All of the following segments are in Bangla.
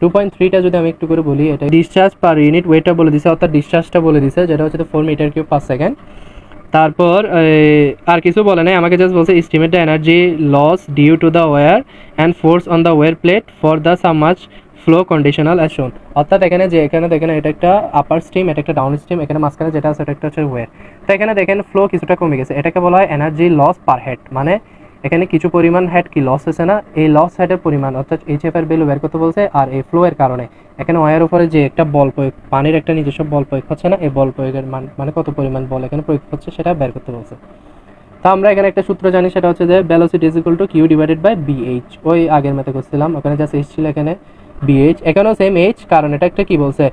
2.3টা যদি আমি একটু করে বলি, এটা ডিসচার্জ পার ইউনিট ওয়েটটা বলে দিছে, অর্থাৎ ডিসচার্জটা বলে দিছে, যেটা হচ্ছে 4 মিটার কিউব পার সেকেন্ড। তারপর আর কিছু বলে নাই, আমাকে জাস্ট বলছে estimate the energy loss due to the weir and force on the weir plate for the submerge flow conditional as shown. অর্থাৎ এখানে যে এখানে দেখেন এটা একটা আপার স্ট্রিম, এটা একটা ডাউন স্ট্রিম, এখানে মাঝখানে যেটা আছে এটা একটা হচ্ছে ওয়্যার। তো এখানে দেখেন ফ্লো কিছুটা কমে গেছে, এটাকে বলা হয় এনার্জি লস পার হেড, মানে এখানে কিছু পরিমাণ হেড কি লস হয়েছে না, এই লস হেডের পরিমাণ অর্থাৎ এইচএফ এর ভ্যালু বের করতে বলছে। আর এই ফ্লো এর কারণে এখানে ওয়ার উপরে যে একটা বল প্রয়োগ, পানির একটা নিজস্ব বল প্রয়োগ হচ্ছে না, এই বল প্রয়োগের মান মানে কত পরিমাণ বল এখানে প্রয়োগ হচ্ছে সেটা বের করতে বলছে। তো আমরা এখানে একটা সূত্র জানি, সেটা হচ্ছে যে velocity is equal to Q divided by BH. ওই আগের মতো করছিলাম, ওখানে জাস্ট এইচ ছিল, এখানে বিএইচ, এখানেও সেম এইচ, কারণ এটা একটা কি বলছে,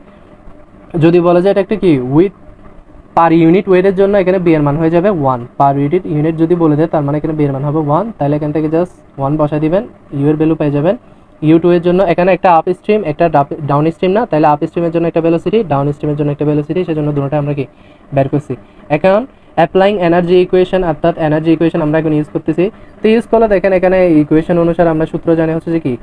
যদি বলে যে এটা একটা কি উইথ পার ইউনিট ওয়েটের জন্য এখানে বি এর মান হয়ে যাবে 1 পার ইউনিট যদি বলে দেয় তার মানে এখানে বি এর মান হবে 1, তাহলে এখান থেকে জাস্ট 1 বসাই দিবেন, ইউ এর ভ্যালু পেয়ে যাবেন। ইউ টু এর জন্য এখানে একটা আপ স্ট্রিম একটা ডাউন স্ট্রিম না, তাহলে আপ স্ট্রিমের জন্য একটা ভেলোসিটি, ডাউন স্ট্রিমের জন্য একটা ভেলোসিটি, সেজন্য দুটোটা আমরা কি বের করছি। এখন অ্যাপ্লাইং এনার্জি ইকুয়েশন, অর্থাৎ এনার্জি ইকুয়েশন আমরা এখন ইউজ করতেছি। তো ইউজ করলে দেখেন এখানে ইকুয়েশন অনুসারে আমরা সূত্র জানি হচ্ছে যে কি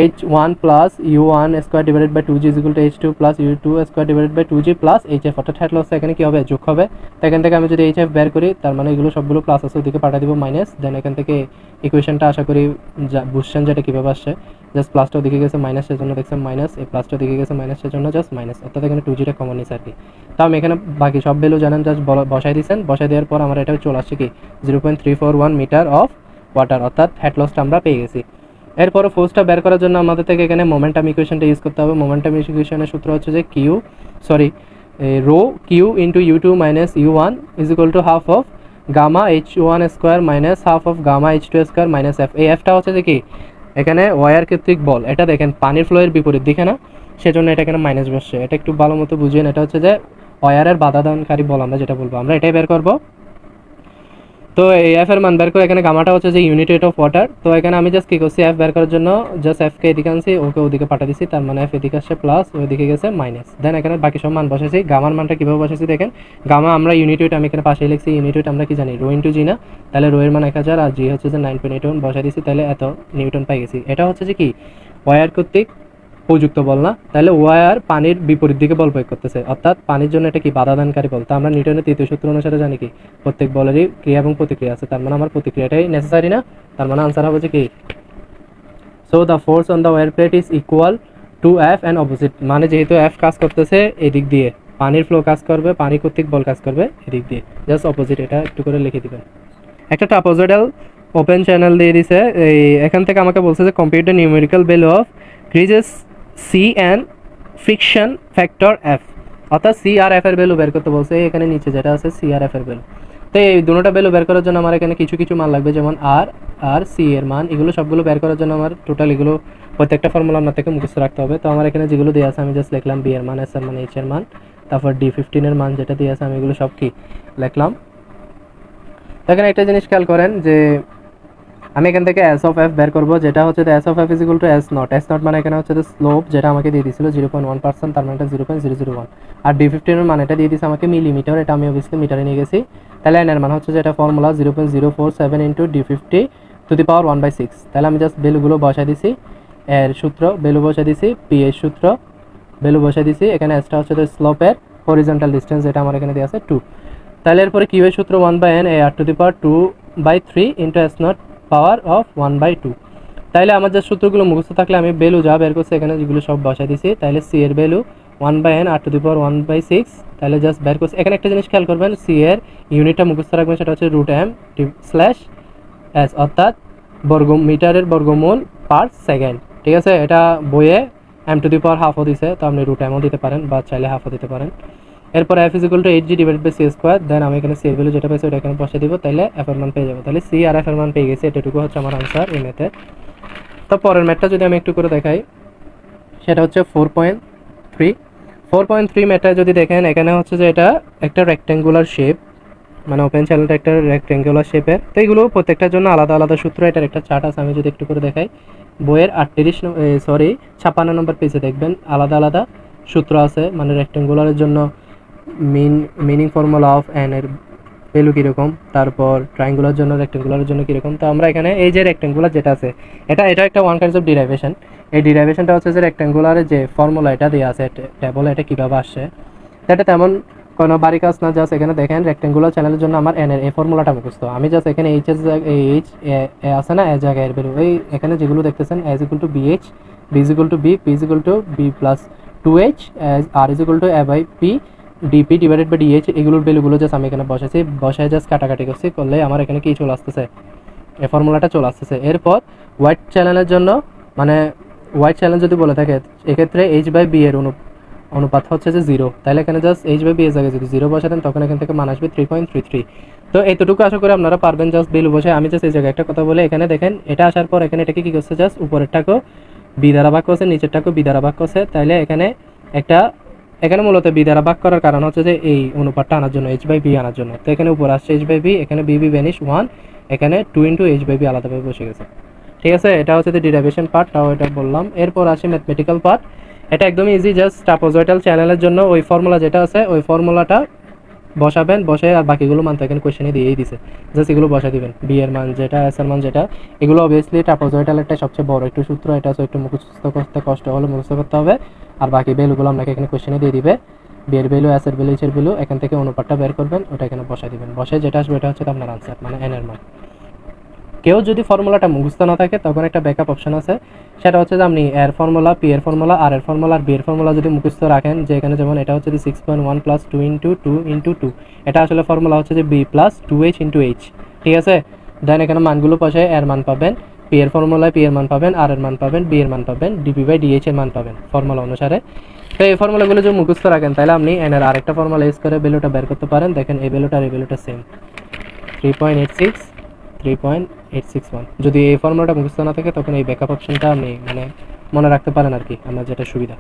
h1 plus u1 square divided by 2g is equal to h2 plus u2 square divided by 2g plus hf, অর্থাৎ হেড লস এখানে কি হবে যোগ হবে। তো এখান থেকে আমি যদি hf বের করি তার মানে এগুলো সবগুলো প্লাস আছে, ওদিকে পাঠা দিব মাইনাস, দেন এখান থেকে ইকুয়েশনটা আশা করি বুঝছেন যেটা কীভাবে আসছে। জাস্ট প্লাসটা ওদিকে গেছে মাইনাস, সেজন্য দেখছেন মাইনাস, এই প্লাসটা ওদিকে গেছে মাইনাস, সেজন্য জাস্ট মাইনাস, অর্থাৎ এখানে 2gটা কমন নিছে আর কি। তো আমি এখানে বাকি সব ভ্যালু জানেন, জাস্ট বসাই দিচ্ছেন, বসাই দেওয়ার পর আমার এটা চলে আসছে কি 0.341 মিটার অফ ওয়াটার, অর্থাৎ হেড লসটা আমরা পেয়ে গেছি। এরপরে ফোর্সটা বের করার জন্য আমাদের থেকে এখানে মোমেন্টাম ইকুয়েশনটা ইউজ করতে হবে। মোমেন্টাম ইকুয়েশনের সূত্র হচ্ছে যে rho Q into U two minus U one is equal to half of gamma H one square minus half of gamma H two square minus F. এই এফটা হচ্ছে যে কি এখানে ওয়ার কর্তৃক বল, এটা দেখেন পানির ফ্লোয়ের বিপরীত দিকে না, সেজন্য এটা এখানে মাইনাস বসছে, এটা একটু ভালো মতো বুঝেন। এটা হচ্ছে যে ওয়ারের বাধাদানকারী বল আমরা যেটা বলবো, আমরা এটাই বের করবো। তো এই এফ এর মান বের করে এখানে গামাটা হচ্ছে যে ইউনিট রেট অফ ওয়াটার। তো এখানে আমি জাস্ট কি করছি, এফ বের করার জন্য জাস্ট এফ কে এদিকে আনছি, ওকে ওদিকে পাঠা দিচ্ছি, তার মানে এফ এদিকে আসছে প্লাস, ওইদিকে গেছে মাইনাস। দেন এখানে বাকি সব মান বসেছি। গামার মানটা কীভাবে বসেছি দেখেন, গামা আমরা ইউনিট ওয়েট আমি এখানে পাশেই লিখছি, ইউনিট ওয়েট আমরা কি জানি রো ইন্টু জি না, তাহলে রো এর মান 1000 আর জি হচ্ছে যে 9.81 বসাই দিচ্ছি, তাহলে এত নিউটন পাই গেছি। এটা হচ্ছে যে কি ওয়ার কর্তৃক প্রযুক্ত বল না, তাহলে ওয়ার পানির বিপরীত দিকে বল প্রয়োগ করতেছে, অর্থাৎ পানির জন্য এটা কি বাধাদানকারী বল। তো আমরা নিউটনের তৃতীয় সূত্র অনুসারে জানি কি প্রত্যেক বলেরই ক্রিয়া এবং প্রতিক্রিয়া আছে, তার মানে আমার প্রতিক্রিয়াটাই নেসেসারি না, তার মানে আনসার হবে যে কি so the force on the weir plate is equal to F and opposite, মানে যেহেতু এফ কাজ করতেছে এদিক দিয়ে, পানির ফ্লো কাজ করবে, পানি কর্তৃক বল কাজ করবে এদিক দিয়ে, জাস্ট অপোজিট, এটা একটু করে লিখে দিবেন। একটা ট্রাপোজয়েডাল ওপেন চ্যানেল দিয়ে দিছে, এই এখান থেকে আমাকে বলছে যে কম্পিউটার নিউমেরিক্যাল ভ্যালু অফ ক্রিজেস C and friction factor F, অর্থাৎ সি আর এফ এর ভ্যালু বের করতে বলছে, এখানে নিচে যেটা আছে সি আর এফ এর ভ্যালু। তো এই দুটোটা ভ্যালু বের করার জন্য আমার এখানে কিছু কিছু মান লাগবে, যেমন আর আর সি এর মান, এগুলো সবগুলো বের করার জন্য আমার টোটাল এগুলো প্রত্যেকটা ফর্মুলা আপনার থেকে মুখস্থ রাখতে হবে। তো আমার এখানে যেগুলো দেওয়া আছে আমি জাস্ট লিখলাম বি এর মান, এস এর মান, এইচ এর মান, তারপর D15 এর মান যেটা দিয়ে আছে আমি এগুলো সব কি লিখলাম। এখানে একটা জিনিস খেয়াল করেন যে আমি এখান থেকে এস অফ এফ বের করবো, যেটা হচ্ছে S of F is equal two S not. S not মানে এখানে হচ্ছে স্লোপ, যেটা আমাকে দিয়ে দিয়েছিল 0.1%, তার মানে এটা 0.001। আর D15 এর মান এটা দিয়ে দিয়েছে আমাকে মিলিমিটার, এটা আমি অবভিয়াসলি মিটারে নিয়ে গেছি। তাহলে এন এর মান হচ্ছে যেটা formula 0.047 into D50 to the power 1/6। তাহলে আমি জাস্ট ভ্যালুগুলো বসাই দিছি, এর সূত্র ভ্যালু বসাই দিছি, পি এর সূত্র ভ্যালু বসাই দিছি, এখানে এসটা হচ্ছে স্লোপের হরিজন্টাল ডিস্টেন্স, যেটা আমার এখানে দেওয়া আছে 2। তাহলে এরপরে কিউ এর সূত্র 1/n A R to the power 2/3 into S naught power of 1/2। তাইলে আমার যে সূত্রগুলো মুখস্থ থাকলে আমি ভ্যালু যা বের করছি এখানে যেগুলো সব বসাই দিছি, তাহলে সি এর value 1/n R to the power 1/6, তাহলে জাস্ট বের করছি। এখানে একটা জিনিস খেয়াল করবেন, সি এর ইউনিটটা মুখস্থ রাখবেন, সেটা হচ্ছে √m/s, অর্থাৎ মিটারের বর্গমূল পার সেকেন্ড, ঠিক আছে। এটা বইয়ে m টু দি পাওয়ার হাফও দিছে, তো আপনি √mও দিতে পারেন বা চাইলে হাফও দিতে পারেন। এরপর F is equal to 8g divide by C square, then আমি এখানে সি এর ভ্যালু যেটা পাইছি ওটা এখানে বসে দিব, তাহলে এফ এর মান পেয়ে যাবো। তাহলে সি আর এফ এর মান পেয়ে গেছি, এটুকু হচ্ছে আমার আনসার এই ম্যাথে। তো পরের ম্যাথটা যদি আমি একটু করে দেখাই, সেটা হচ্ছে 4.3 ম্যাথটা যদি দেখেন, এখানে হচ্ছে যে এটা একটা রেক্ট্যাঙ্গুলার শেপ, মানে ওপেন চ্যানেলটা একটা রেক্ট্যাঙ্গুলার শেপের। তো এগুলো প্রত্যেকটার জন্য আলাদা আলাদা সূত্র, এটার একটা চার্ট আছে, আমি যদি একটু করে দেখাই বইয়ের 56 নম্বর পেজে দেখবেন আলাদা আলাদা সূত্র আছে, মানে রেক্ট্যাঙ্গুলারের জন্য মিনিং ফর্মুলা অফ এন এর ভ্যালু কীরকম, তারপর ট্রায়াঙ্গুলার জন্য রেক্ট্যাঙ্গুলারের জন্য কীরকম। তো আমরা এখানে এই যে রেক্ট্যাঙ্গুলার যেটা আছে এটা একটা ওয়ান কাইন্ডস অফ ডিরাইভেশন, এই ডিরাইভেশনটা হচ্ছে যে রেক্ট্যাঙ্গুলারের যে ফর্মুলা এটা দেওয়া আছে টেবলে, এটা কীভাবে আসছে এটা তেমন কোনো বাড়ি কাজ না। জাস্ট এখানে দেখেন রেক্ট্যাঙ্গুলার চ্যানেলের জন্য আমার এন এর এই ফর্মুলাটা মুখস্থ। আমি জাস্ট এখানে এইচ এর এইচ এ আছে না, এ জায়গায় এর ভ্যালু এই এখানে যেগুলো দেখতেছেন A is equal to BH, B is equal to B, P is equal to B plus 2h, R is equal to A by P DP divided by DH, এগুলোর ভ্যালুগুলো জাস্ট আমি এখানে বসাইছি, বসায় জাস্ট কাটাকাটি করছি, করলে আমার এখানে কি চলে আসতেছে, এই ফর্মুলাটা চলে আসতেছে। এরপর হোয়াইট চ্যানেলের জন্য মানে হোয়াইট চ্যানেল যদি বলে থাকে এক্ষেত্রে এইচ বাই বি এর অনুপাত হচ্ছে যে 0, তাহলে এখানে জাস্ট এইচ বাই বি এর জায়গায় যদি 0 বসাতেন তখন এখান থেকে মান আসবে 3.33। তো এতটুকু আশা করি আপনারা পারবেন জাস্ট ভ্যালু বসে। আমি জাস্ট এই জায়গায় একটা কথা বলে এখানে দেখেন এটা আসার পর এখানে এটাকে কী করছে, জাস্ট উপরেরটাকেও বি দ্বারা ভাগ করছে, নিচেরটাকেও বি দ্বারা ভাগ করছে, তাইলে এখানে মূলত বি দ্বারা ভাগ করার কারণ হচ্ছে যে এই অনুপাতটা আনার জন্য, এইচ বাই বি আনার জন্য। তো এখানে উপর আসছে এইচ বাই বি, এখানে বি বি ভ্যানিশ 1, এখানে 2 ইন্টু এইচ বাই বি আলাদাভাবে বসে গেছে। ঠিক আছে, এটা হচ্ছে যে ডিরাইভেশন পার্ট, তাও এটা বললাম। এরপর আসে ম্যাথমেটিক্যাল পার্ট। এটা একদমই ইজি, জাস্ট ট্রাপোজয়েডাল চ্যানেলের জন্য ওই ফর্মুলা যেটা আছে ওই ফর্মুলাটা বসাবেন, বসে আর বাকিগুলো মান তো এখানে কোয়েশ্চেনে দিয়েই দিছে, জাস্ট এগুলো বসা দিবেন। বি এর মান যেটা, এস এর মান যেটা, এগুলো অবভিয়াসলি ট্রাপোজয়েডাল একটা সবচেয়ে বড় একটু সূত্র, এটা একটু মুখস্থ করতে কষ্ট হলে মুখস্থ করতে হবে, আর বাকি ভ্যালুগুলো আপনাকে এখানে কোয়েশ্চেনে দিয়ে দিবে। বি এর ভ্যালু, এস এর ভ্যালু, এইচ এর ভ্যালু, এখান থেকে অনুপাতটা বের করবেন, ওটা এখানে বসা দিবেন, বসে যেটা আসবে এটা হচ্ছে আপনার আনসার, মানে এন এর মান। কেউ যদি ফর্মুলাটা মুখস্থ না থাকে তখন একটা ব্যাকআপ অপশন আছে, সেটা হচ্ছে যে আপনি এর ফর্মুলা, পি এর ফর্মুলা, আর এর ফর্মুলা, আর বি এর ফর্মুলা যদি মুখস্থ রাখেন, যে এখানে যেমন এটা হচ্ছে যে 6.1 প্লাস 2 ইন্টু 2 ইন্টু 2, এটা আসলে ফর্মুলা হচ্ছে যে B plus 2h into H. ঠিক আছে, দেন এখানে মানগুলো বসে এর মান পাবেন, পি এর ফর্মুলায় পি এর মান পাবেন, আর এর মান পাবেন, বি এর মান পাবেন, ডিপি বাই ডিএইচ এর মান পাবেন ফর্মুলা অনুসারে। তো এই ফর্মুলাগুলো যদি মুখস্থ রাখেন তাহলে আপনি এন এর আরেকটা ফর্মুলা ইউজ করে ভ্যালুটা বের করতে পারেন। দেখেন এই ভ্যালুটা আর এই ভ্যালুটা সেম, 3.861। যদি এই ফর্মুলাটা মুখস্থ না থাকে তখন এই ব্যাকআপ অপশনটা আপনি মানে মনে রাখতে পারেন আর কি, আমার যেটা সুবিধা।